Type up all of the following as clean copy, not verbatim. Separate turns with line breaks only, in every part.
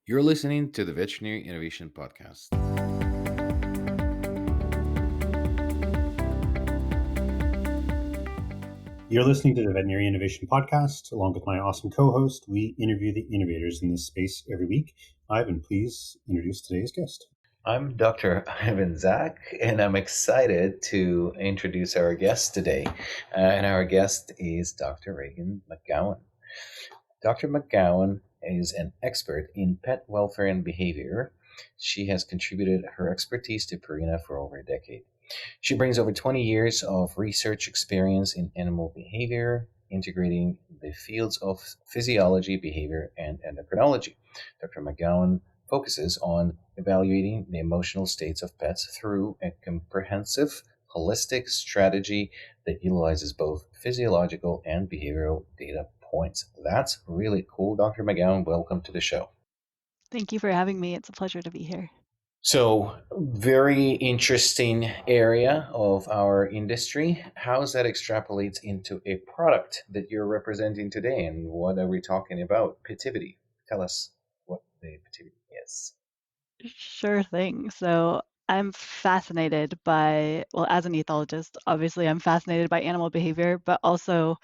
You're listening to the Veterinary Innovation Podcast.
You're listening to the Veterinary Innovation Podcast. Along with my awesome co-host, we interview the innovators in this space every week. Ivan, please introduce today's guest.
I'm Dr. Ivan Zach, and I'm excited to introduce our guest today. And our guest is Dr. Ragen McGowan. Dr. McGowan is an expert in pet welfare and behavior. She has contributed her expertise to Purina for over a decade. She brings over 20 years of research experience in animal behavior, integrating the fields of physiology, behavior, and endocrinology. Dr. McGowan focuses on evaluating the emotional states of pets through a comprehensive, holistic strategy that utilizes both physiological and behavioral data points. That's really cool. Dr. McGowan, welcome to the show.
Thank you for having me. It's a pleasure to be here.
So, very interesting area of our industry. How does that extrapolate into a product that you're representing today? And what are we talking about? Petivity. Tell us what the Petivity is.
Sure thing. So I'm fascinated by, well, as an ethologist, obviously I'm fascinated by animal behavior, but also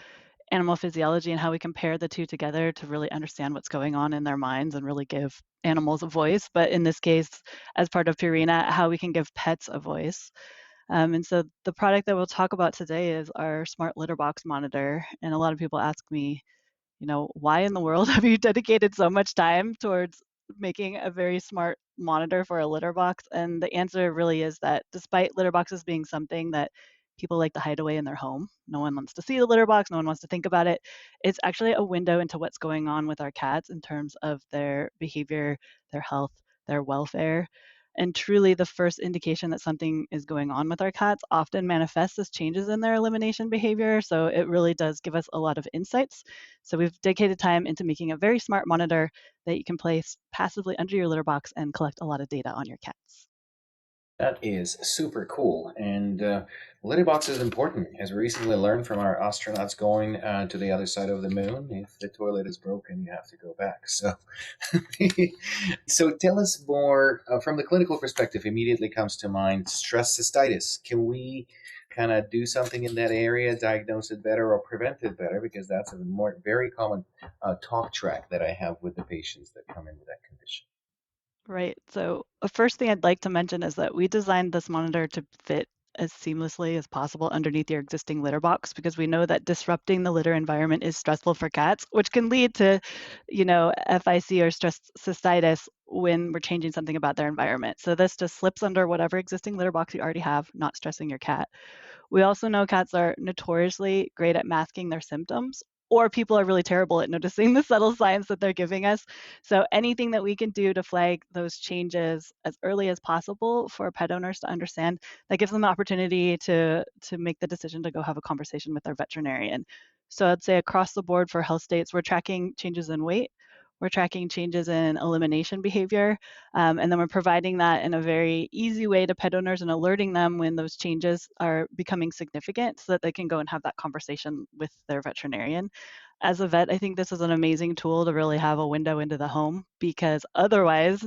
animal physiology and how we compare the two together to really understand what's going on in their minds and really give animals a voice. But in this case, as part of Purina, how we can give pets a voice. And so the product that we'll talk about today is our smart litter box monitor. And a lot of people ask me, why in the world have you dedicated so much time towards making a very smart monitor for a litter box? And the answer really is that despite litter boxes being something that people like to hide away in their home, no one wants to see the litter box, no one wants to think about it. It's actually a window into what's going on with our cats in terms of their behavior, their health, their welfare. And truly, the first indication that something is going on with our cats often manifests as changes in their elimination behavior. So it really does give us a lot of insights. So we've dedicated time into making a very smart monitor that you can place passively under your litter box and collect a lot of data on your cats.
That is super cool. And litter box is important, as we recently learned from our astronauts going to the other side of the moon. If the toilet is broken, you have to go back. So, so tell us more from the clinical perspective. Immediately comes to mind stress cystitis. Can we kind of do something in that area, diagnose it better, or prevent it better? Because that's a very common talk track that I have with the patients that come in with that condition.
Right. So the first thing I'd like to mention is that we designed this monitor to fit as seamlessly as possible underneath your existing litter box because we know that disrupting the litter environment is stressful for cats, which can lead to, FIC or stress cystitis when we're changing something about their environment. So this just slips under whatever existing litter box you already have, not stressing your cat. We also know cats are notoriously great at masking their symptoms, or people are really terrible at noticing the subtle signs that they're giving us. So anything that we can do to flag those changes as early as possible for pet owners to understand, that gives them the opportunity to make the decision to go have a conversation with their veterinarian. So I'd say across the board for health states, we're tracking changes in weight, we're tracking changes in elimination behavior, and then we're providing that in a very easy way to pet owners and alerting them when those changes are becoming significant so that they can go and have that conversation with their veterinarian. As a vet, I think this is an amazing tool to really have a window into the home because otherwise,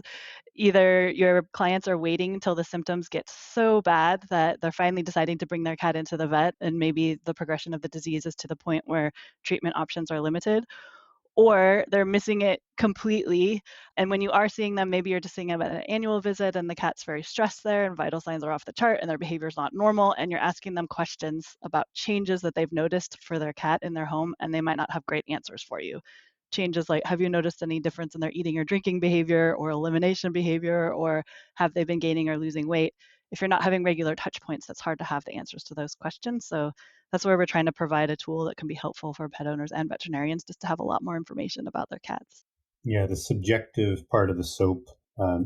either your clients are waiting until the symptoms get so bad that they're finally deciding to bring their cat into the vet, and maybe the progression of the disease is to the point where treatment options are limited, or they're missing it completely. And when you are seeing them, maybe you're just seeing them at an annual visit and the cat's very stressed there and vital signs are off the chart and their behavior is not normal. And you're asking them questions about changes that they've noticed for their cat in their home, and they might not have great answers for you. Changes like, have you noticed any difference in their eating or drinking behavior or elimination behavior, or have they been gaining or losing weight? If you're not having regular touch points, it's hard to have the answers to those questions. So that's where we're trying to provide a tool that can be helpful for pet owners and veterinarians just to have a lot more information about their cats.
Yeah, the subjective part of the soap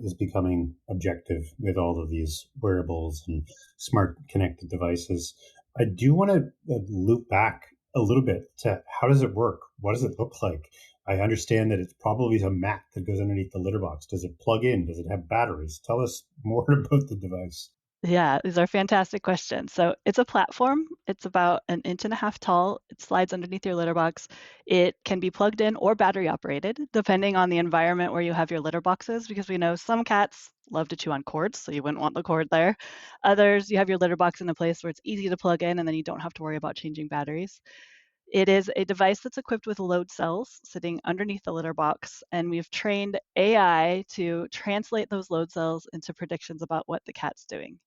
is becoming objective with all of these wearables and smart connected devices. I do want to loop back a little bit to how does it work? What does it look like? I understand that it's probably a mat that goes underneath the litter box. Does it plug in? Does it have batteries? Tell us more about the device.
Yeah, these are fantastic questions. So it's a platform. It's about an inch and a half tall. It slides underneath your litter box. It can be plugged in or battery operated, depending on the environment where you have your litter boxes, because we know some cats love to chew on cords, so you wouldn't want the cord there. Others, you have your litter box in a place where it's easy to plug in, and then you don't have to worry about changing batteries. It is a device that's equipped with load cells sitting underneath the litter box, and we've trained AI to translate those load cells into predictions about what the cat's doing.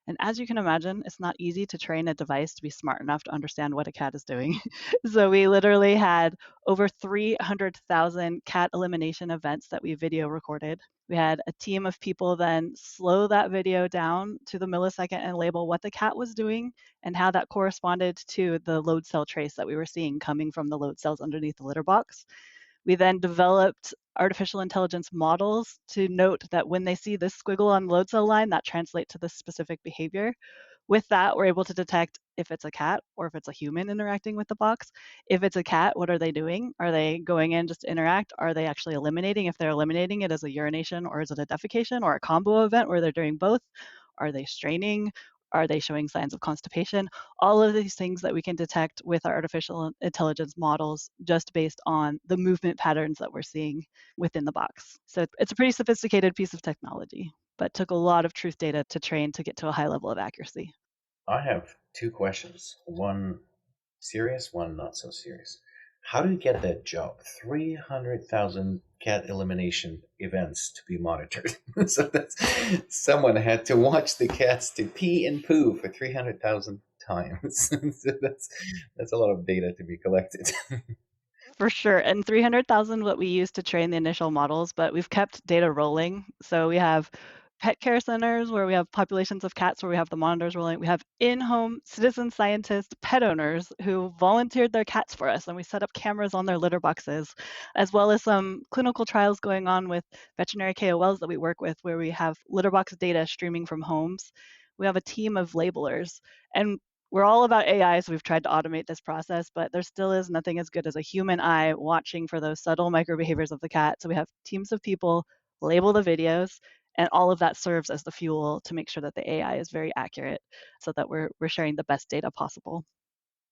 And as you can imagine, it's not easy to train a device to be smart enough to understand what a cat is doing. So we literally had over 300,000 cat elimination events that we video recorded. We had a team of people then slow that video down to the millisecond and label what the cat was doing and how that corresponded to the load cell trace that we were seeing coming from the load cells underneath the litter box. We then developed artificial intelligence models to note that when they see this squiggle on the load cell line, that translates to this specific behavior. With that, we're able to detect if it's a cat or if it's a human interacting with the box. If it's a cat, what are they doing? Are they going in just to interact? Are they actually eliminating? If they're eliminating it as a urination or is it a defecation or a combo event where they're doing both? Are they straining? Are they showing signs of constipation? All of these things that we can detect with our artificial intelligence models just based on the movement patterns that we're seeing within the box. So it's a pretty sophisticated piece of technology, but took a lot of truth data to train to get to a high level of accuracy.
I have two questions. One serious, one not so serious. How do you get that job? 300,000 cat elimination events to be monitored. So that's someone had to watch the cats to pee and poo for 300,000 times. So that's a lot of data to be collected.
For sure. And 300,000 what we use to train the initial models, but we've kept data rolling. So we have pet care centers where we have populations of cats where we have the monitors rolling. We have in-home citizen scientists, pet owners who volunteered their cats for us, and we set up cameras on their litter boxes, as well as some clinical trials going on with veterinary KOLs that we work with where we have litter box data streaming from homes. We have a team of labelers, and we're all about AI, so we've tried to automate this process, but there still is nothing as good as a human eye watching for those subtle micro behaviors of the cat. So we have teams of people label the videos, and all of that serves as the fuel to make sure that the AI is very accurate so that we're sharing the best data possible.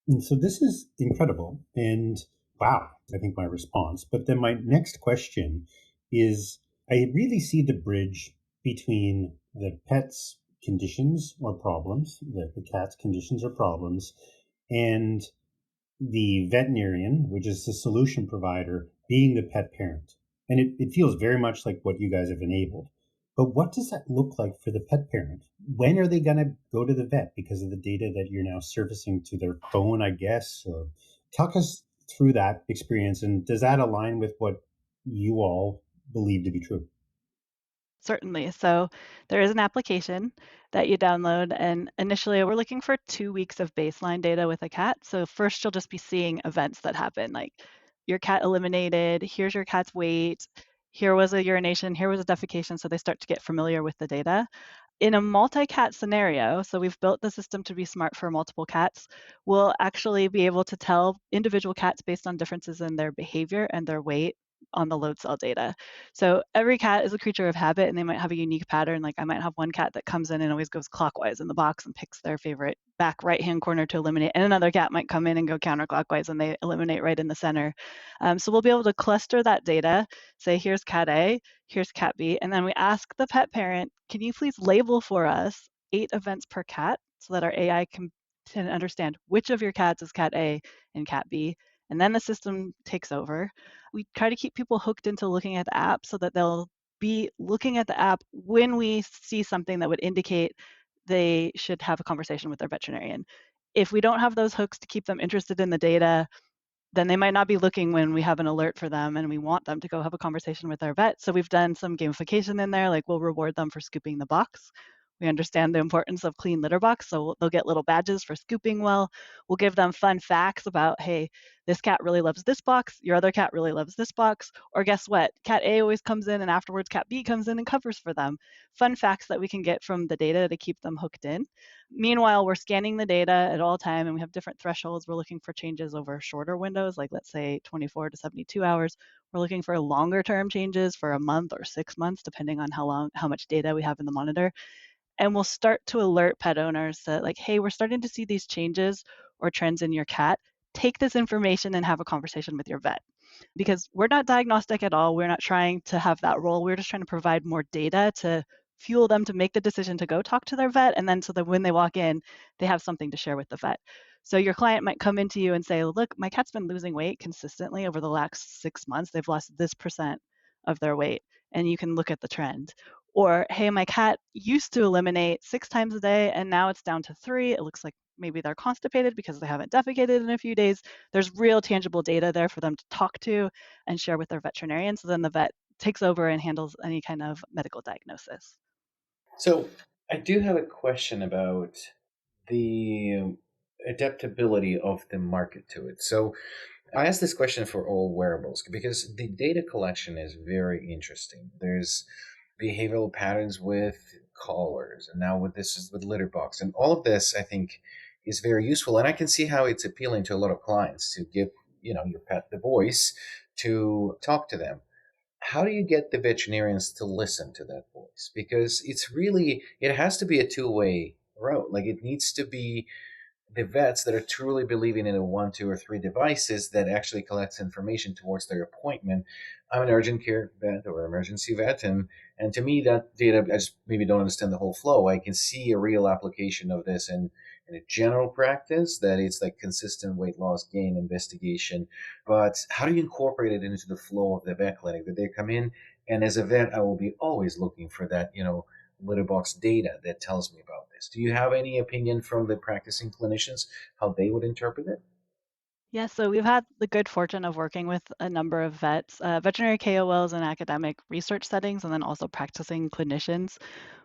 And so this is incredible. And wow, I think my response. But then my next question is I really see the bridge between the pet's conditions or problems, the cat's conditions or problems, and the veterinarian, which is the solution provider, being the pet parent. And it feels very much like what you guys have enabled. But what does that look like for the pet parent? When are they going to go to the vet because of the data that you're now servicing to their phone, I guess? Or talk us through that experience. And does that align with what you all believe to be true?
Certainly. So there is an application that you download, and initially we're looking for 2 weeks of baseline data with a cat. So first you'll just be seeing events that happen, like your cat eliminated, here's your cat's weight, here was a urination, here was a defecation. So they start to get familiar with the data. In a multi-cat scenario, so we've built the system to be smart for multiple cats, we'll actually be able to tell individual cats based on differences in their behavior and their weight on the load cell data. So every cat is a creature of habit and they might have a unique pattern. Like I might have one cat that comes in and always goes clockwise in the box and picks their favorite back right-hand corner to eliminate. And another cat might come in and go counterclockwise and they eliminate right in the center. So we'll be able to cluster that data, say here's cat A, here's cat B, and then we ask the pet parent, can you please label for us 8 events per cat so that our AI can understand which of your cats is cat A and cat B, and then the system takes over. We try to keep people hooked into looking at the app so that they'll be looking at the app when we see something that would indicate they should have a conversation with their veterinarian. If we don't have those hooks to keep them interested in the data, then they might not be looking when we have an alert for them and we want them to go have a conversation with our vet. So we've done some gamification in there, like we'll reward them for scooping the box. We understand the importance of clean litter box, so they'll get little badges for scooping well. We'll give them fun facts about, hey, this cat really loves this box, your other cat really loves this box, or guess what? Cat A always comes in and afterwards cat B comes in and covers for them. Fun facts that we can get from the data to keep them hooked in. Meanwhile, we're scanning the data at all time and we have different thresholds. We're looking for changes over shorter windows, like let's say 24 to 72 hours. We're looking for longer term changes for a month or 6 months, depending on how much data we have in the monitor. And we'll start to alert pet owners that, like, hey, we're starting to see these changes or trends in your cat. Take this information and have a conversation with your vet, because we're not diagnostic at all. We're not trying to have that role. We're just trying to provide more data to fuel them to make the decision to go talk to their vet. And then so that when they walk in, they have something to share with the vet. So your client might come into you and say, look, my cat's been losing weight consistently over the last 6 months. They've lost this percent of their weight. And you can look at the trend. Or, hey, my cat used to eliminate 6 times a day and now it's down to 3. It looks like maybe they're constipated because they haven't defecated in a few days. There's real tangible data there for them to talk to and share with their veterinarian. So then the vet takes over and handles any kind of medical diagnosis.
So I do have a question about the adaptability of the market to it. So I asked this question for all wearables because the data collection is very interesting. There's behavioral patterns with collars, and now with this is with litter box, and all of this I think is very useful. And I can see how it's appealing to a lot of clients to give your pet the voice to talk to them. How do you get the veterinarians to listen to that voice? Because it has to be a two-way road. Like it needs to be the vets that are truly believing in a 1, 2, or 3 devices that actually collects information towards their appointment. I'm an urgent care vet or emergency vet, and to me that data, I just maybe don't understand the whole flow. I can see a real application of this in a general practice, that it's like consistent weight loss gain investigation. But how do you incorporate it into the flow of the vet clinic? That they come in, and as a vet, I will be always looking for that, litter box data that tells me about this. Do you have any opinion from the practicing clinicians how they would interpret it?
Yeah, so we've had the good fortune of working with a number of vets, veterinary KOLs in academic research settings, and then also practicing clinicians,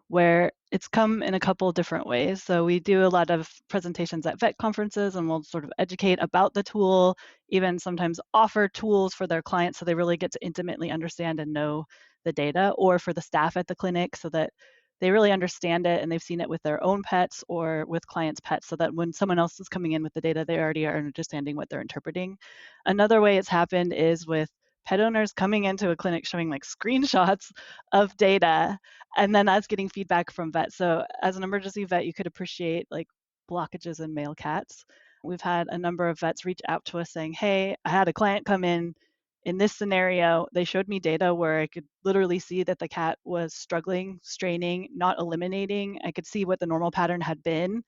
where it's come in a couple different ways. So we do a lot of presentations at vet conferences, and we'll sort of educate about the tool, even sometimes offer tools for their clients so they really get to intimately understand and know the data, or for the staff at the clinic so that they really understand it and they've seen it with their own pets or with clients' pets, so that when someone else is coming in with the data, they already are understanding what they're interpreting. Another way it's happened is with pet owners coming into a clinic showing like screenshots of data and then us getting feedback from vets. So as an emergency vet, you could appreciate like blockages in male cats. We've had a number of vets reach out to us saying, hey, I had a client come in this scenario. They showed me data where I could literally see that the cat was struggling, straining, not eliminating. I could see what the normal pattern had been.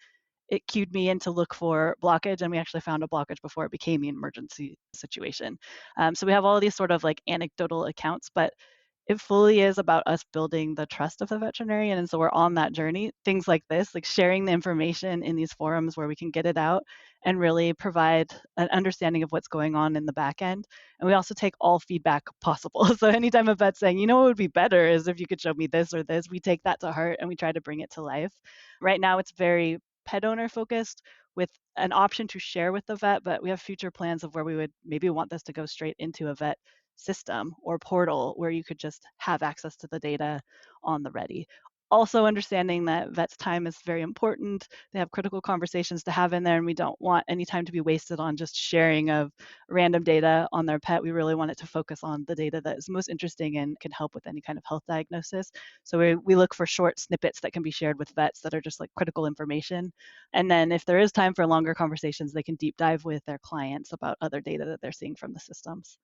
It cued me in to look for blockage, and we actually found a blockage before it became an emergency situation. So we have all these sort of like anecdotal accounts, but it fully is about us building the trust of the veterinarian. And so we're on that journey. Things like this, like sharing the information in these forums where we can get it out and really provide an understanding of what's going on in the back end. And we also take all feedback possible. So anytime a vet's saying, what would be better is if you could show me this or this, we take that to heart and we try to bring it to life. Right now, it's very pet owner focused with an option to share with the vet, but we have future plans of where we would maybe want this to go straight into a vet system or portal where you could just have access to the data on the ready. Also understanding that vets' time is very important. They have critical conversations to have in there, and we don't want any time to be wasted on just sharing of random data on their pet. We really want it to focus on the data that is most interesting and can help with any kind of health diagnosis. So we look for short snippets that can be shared with vets that are just like critical information. And then if there is time for longer conversations, they can deep dive with their clients about other data that they're seeing from the systems.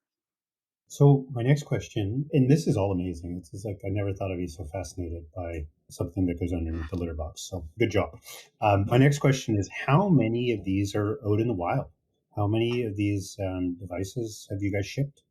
So my next question, and this is all amazing. It's just like I never thought I'd be so fascinated by something that goes underneath the litter box. So good job. My next question is: how many of these are out in the wild? How many of these devices have you guys shipped?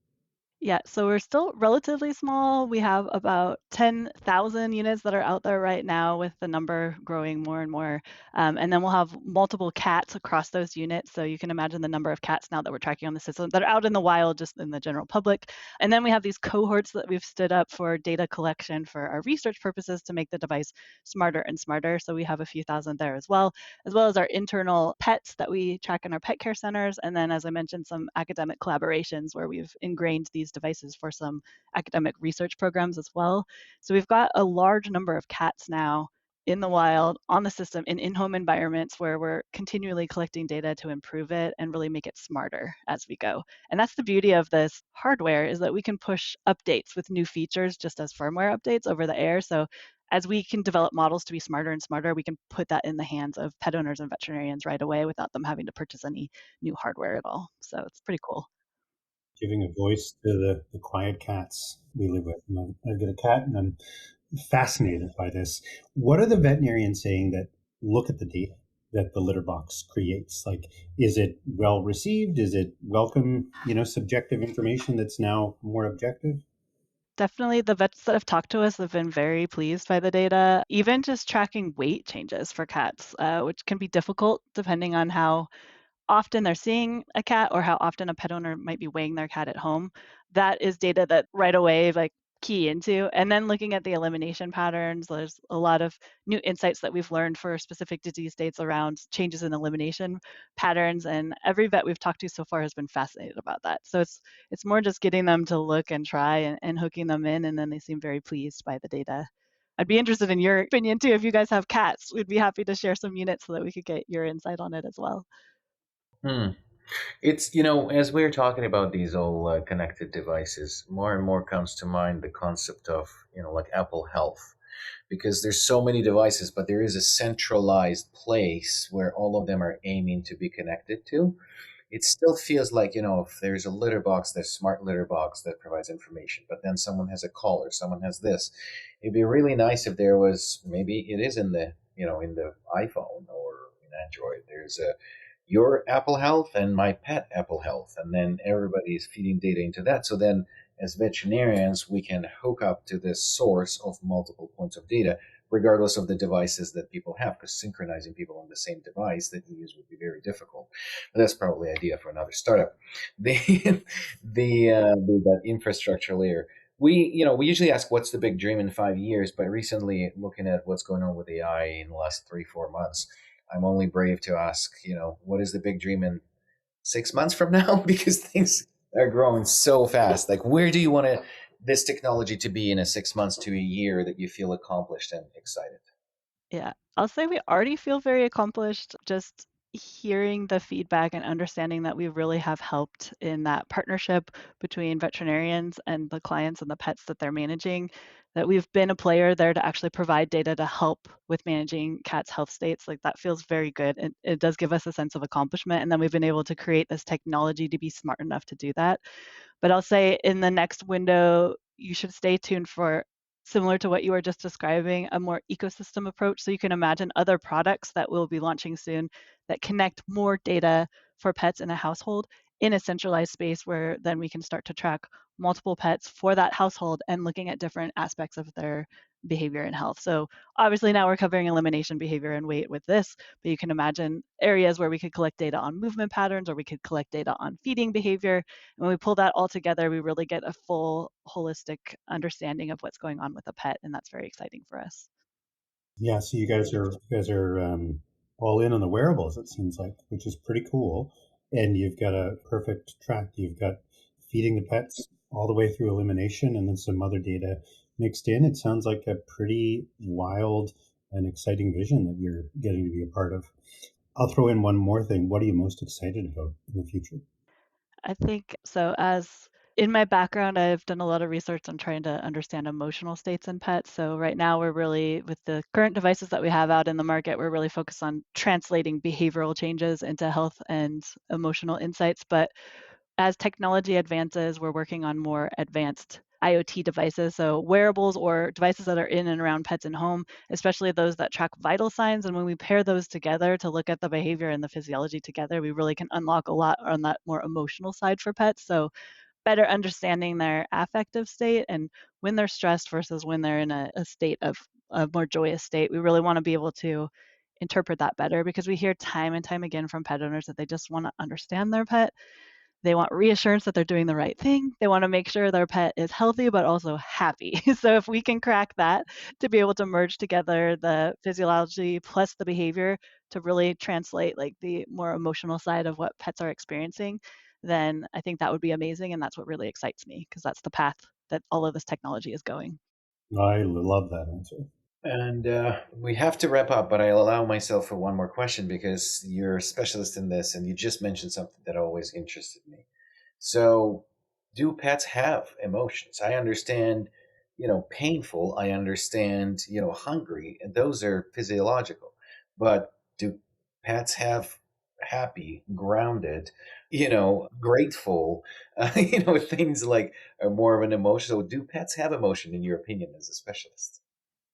Yeah, so we're still relatively small. We have about 10,000 units that are out there right now, with the number growing more and more. And then we'll have multiple cats across those units. So you can imagine the number of cats now that we're tracking on the system that are out in the wild, just in the general public. And then we have these cohorts that we've stood up for data collection for our research purposes to make the device smarter and smarter. So we have a few thousand there as well as our internal pets that we track in our pet care centers. And then, as I mentioned, some academic collaborations where we've ingrained these devices for some academic research programs as well. So we've got a large number of cats now in the wild, on the system, in in-home environments where we're continually collecting data to improve it and really make it smarter as we go. And that's the beauty of this hardware, is that we can push updates with new features just as firmware updates over the air. So as we can develop models to be smarter and smarter, we can put that in the hands of pet owners and veterinarians right away without them having to purchase any new hardware at all. So it's pretty cool.
Giving a voice to the quiet cats we live with. And I've got a cat, and I'm fascinated by this. What are the veterinarians saying that look at the data that the litter box creates? Like, is it well received? Is it welcome, subjective information that's now more objective?
Definitely the vets that have talked to us have been very pleased by the data. Even just tracking weight changes for cats, which can be difficult depending on how often they're seeing a cat or how often a pet owner might be weighing their cat at home. That is data that right away, like, key into. And then looking at the elimination patterns, there's a lot of new insights that we've learned for specific disease states around changes in elimination patterns. And every vet we've talked to so far has been fascinated about that. So it's more just getting them to look and try and hooking them in, and then they seem very pleased by the data. I'd be interested in your opinion too. If you guys have cats, we'd be happy to share some units so that we could get your insight on it as well.
Hmm. It's, as we're talking about these all connected devices, more and more comes to mind the concept of, like Apple Health, because there's so many devices, but there is a centralized place where all of them are aiming to be connected to. It still feels like, if there's a litter box, there's smart litter box that provides information, but then someone has a collar, someone has this. It'd be really nice if there was, maybe it is in the, in the iPhone or in Android, there's your Apple Health and my pet Apple Health, and then everybody is feeding data into that. So then, as veterinarians, we can hook up to this source of multiple points of data, regardless of the devices that people have, because synchronizing people on the same device that you use would be very difficult. But that's probably an idea for another startup. That infrastructure layer. We usually ask what's the big dream in 5 years, but recently, looking at what's going on with AI in the last 3-4 months, I'm only brave to ask, what is the big dream in 6 months from now? Because things are growing so fast. Like, where do you want this technology to be in a 6 months to a year that you feel accomplished and excited?
Yeah, I'll say we already feel very accomplished just hearing the feedback and understanding that we really have helped in that partnership between veterinarians and the clients and the pets that they're managing, that we've been a player there to actually provide data to help with managing cats' health states. Like, that feels very good. And it does give us a sense of accomplishment. And then we've been able to create this technology to be smart enough to do that. But I'll say in the next window, you should stay tuned for, similar to what you were just describing, a more ecosystem approach. So you can imagine other products that we'll be launching soon that connect more data for pets in a household in a centralized space, where then we can start to track multiple pets for that household and looking at different aspects of their behavior and health. So obviously now we're covering elimination, behavior, and weight with this, but you can imagine areas where we could collect data on movement patterns, or we could collect data on feeding behavior. And when we pull that all together, we really get a full holistic understanding of what's going on with a pet, and that's very exciting for us.
Yeah, so you guys are all in on the wearables. It seems like, which is pretty cool. And you've got a perfect track. You've got feeding the pets all the way through elimination, and then some other data mixed in. It sounds like a pretty wild and exciting vision that you're getting to be a part of. I'll throw in one more thing. What are you most excited about in the future?
I think so. As in my background, I've done a lot of research on trying to understand emotional states in pets. So right now, we're really, with the current devices that we have out in the market, we're really focused on translating behavioral changes into health and emotional insights. But as technology advances, we're working on more advanced IoT devices, so wearables or devices that are in and around pets in home, especially those that track vital signs. And when we pair those together to look at the behavior and the physiology together, we really can unlock a lot on that more emotional side for pets. So better understanding their affective state and when they're stressed versus when they're in a state of a more joyous state. We really want to be able to interpret that better, because we hear time and time again from pet owners that they just want to understand their pet. They want reassurance that they're doing the right thing. They want to make sure their pet is healthy but also happy. So if we can crack that to be able to merge together the physiology plus the behavior to really translate like the more emotional side of what pets are experiencing, then I think that would be amazing. And that's what really excites me, because that's the path that all of this technology is going.
I love that answer.
And we have to wrap up, but I'll allow myself for one more question because you're a specialist in this and you just mentioned something that always interested me. So, do pets have emotions? I understand painful. I understand, hungry, and those are physiological. But do pets have happy, grounded, grateful, things like are more of an emotion? So do pets have emotion, in your opinion, as a specialist?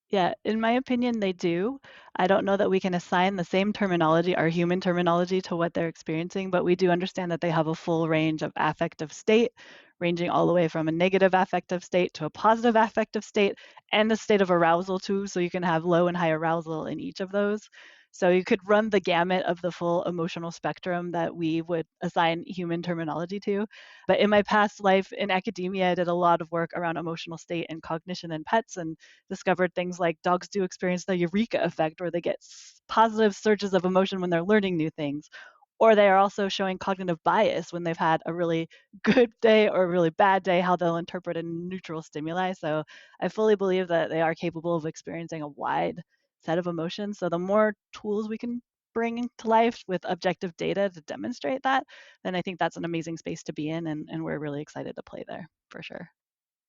Yeah, in my opinion, they do. I don't know that we can assign the same terminology, our human terminology, to what they're experiencing, but we do understand that they have a full range of affective state, ranging all the way from a negative affective state to a positive affective state, and the state of arousal too. So you can have low and high arousal in each of those. So you could run the gamut of the full emotional spectrum that we would assign human terminology to. But in my past life in academia, I did a lot of work around emotional state and cognition in pets, and discovered things like dogs do experience the eureka effect, where they get positive surges of emotion when they're learning new things. Or they are also showing cognitive bias when they've had a really good day or a really bad day, how they'll interpret a neutral stimuli. So I fully believe that they are capable of experiencing a wide set of emotions. So the more tools we can bring to life with objective data to demonstrate that, then I think that's an amazing space to be in. And we're really excited to play there for sure.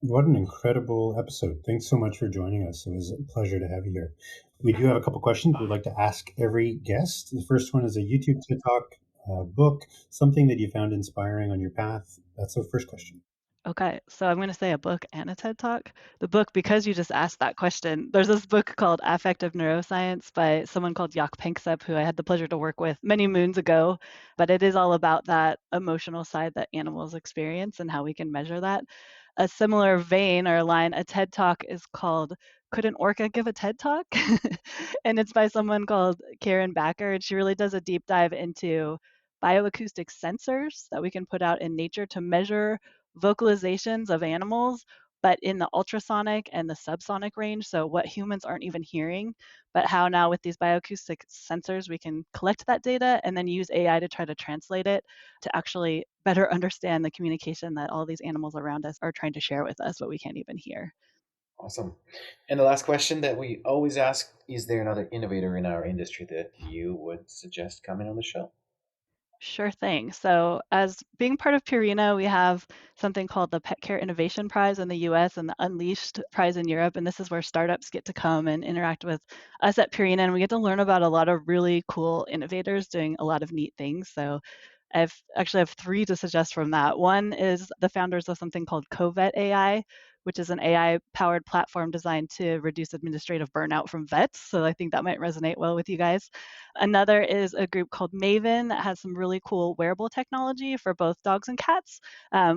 What an incredible episode. Thanks so much for joining us. It was a pleasure to have you here. We do have a couple questions we'd like to ask every guest. The first one is a YouTube TED Talk, book, something that you found inspiring on your path. That's the first question.
Okay, so I'm going to say a book and a TED Talk. The book, because you just asked that question, there's this book called Affective Neuroscience by someone called Jaak Panksepp, who I had the pleasure to work with many moons ago. But it is all about that emotional side that animals experience and how we can measure that. A similar vein or line, a TED Talk is called Could an Orca Give a TED Talk? And it's by someone called Karen Backer. And she really does a deep dive into bioacoustic sensors that we can put out in nature to measure vocalizations of animals, but in the ultrasonic and the subsonic range. So, what humans aren't even hearing, but how now with these bioacoustic sensors, we can collect that data and then use AI to try to translate it to actually better understand the communication that all these animals around us are trying to share with us, but we can't even hear.
Awesome. And the last question that we always ask, is there another innovator in our industry that you would suggest coming on the show?
Sure thing. So, as being part of Purina, we have something called the Pet Care Innovation Prize in the US and the Unleashed Prize in Europe. And this is where startups get to come and interact with us at Purina. And we get to learn about a lot of really cool innovators doing a lot of neat things. So, I've actually have three to suggest from that. One is the founders of something called Covet AI, which is an AI powered platform designed to reduce administrative burnout from vets. So I think that might resonate well with you guys. Another is a group called Maven that has some really cool wearable technology for both dogs and cats,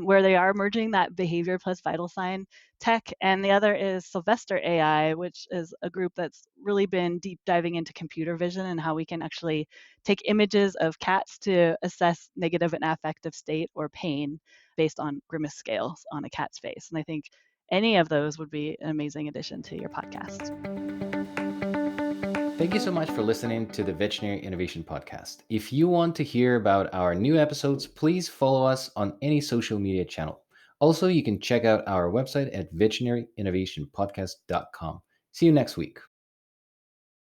where they are merging that behavior plus vital sign tech. And the other is Sylvester AI, which is a group that's really been deep diving into computer vision and how we can actually take images of cats to assess negative and affective state or pain based on grimace scales on a cat's face. And I think any of those would be an amazing addition to your podcast.
Thank you so much for listening to the Veterinary Innovation Podcast. If you want to hear about our new episodes, please follow us on any social media channel. Also, you can check out our website at veterinaryinnovationpodcast.com. See you next week.